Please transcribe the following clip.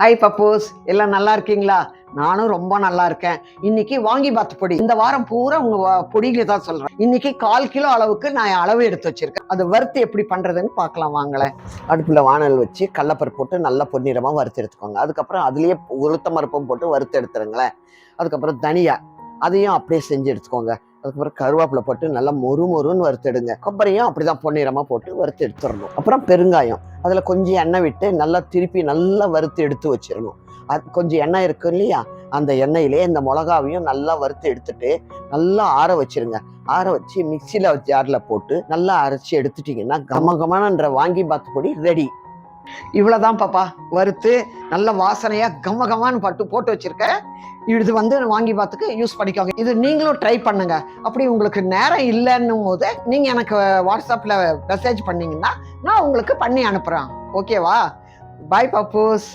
Hi பப்பூஸ், எல்லாம் நல்லா இருக்கீங்களா? நானும் ரொம்ப நல்லா இருக்கேன். இன்னைக்கு வாங்கி பாத்து பொடி. இந்த வாரம் பூரா உங்க பொடியில தான் சொல்றேன். இன்னைக்கு 1/4 கிலோ அளவுக்கு நான் அளவு எடுத்து வச்சிருக்கேன். அது வறுத்து எப்படி பண்றதுன்னு பார்க்கலாம் வாங்களேன். அடுப்புல வானல் வச்சு கடலப்பருப்பு போட்டு நல்லா பொன்னிறமா வறுத்து எடுத்துக்கோங்க. அதுக்கப்புறம் அதுலயே உளுத்தம் பருப்பும் போட்டு வறுத்து எடுத்துருங்களேன். அதுக்கப்புறம் தனியா அதையும் அப்படியே செஞ்சு எடுத்துக்கோங்க. அதுக்கப்புறம் கருவேப்பிலை போட்டு நல்லா மொறுன்னு வறுத்தெடுங்க. கொப்பரையும் அப்படிதான் பொன்னிறமா போட்டு வறுத்து எடுத்துடணும். அப்புறம் பெருங்காயம், அதில் கொஞ்சம் எண்ணெய் விட்டு நல்லா திருப்பி நல்லா வறுத்து எடுத்து வச்சிடணும். அது கொஞ்சம் எண்ணெய் இருக்கு இல்லையா, அந்த எண்ணெயிலே இந்த மிளகாவையும் நல்லா வறுத்து எடுத்துட்டு நல்லா ஆற வச்சிருங்க. ஆற வச்சு மிக்சியில் ஜாரில் போட்டு நல்லா அரைச்சி எடுத்துட்டிங்கன்னா கமகமான வாங்கி பாத்து பொடி ரெடி. இவ்வளோதான் பாப்பா, வறுத்து நல்ல வாசனையாக கமகமான்னு போட்டு வச்சிருக்கேன். இது வாங்கி பார்த்துக்கு யூஸ் பண்ணிக்கோங்க. இது நீங்களும் ட்ரை பண்ணுங்க. அப்படி உங்களுக்கு நேரம் இல்லைன்னும் போது நீங்க எனக்கு வாட்ஸ்அப்ல மெசேஜ் பண்ணீங்கன்னா நான் உங்களுக்கு பண்ணி அனுப்புறேன். ஓகேவா? பாய் பப்பூஸ்.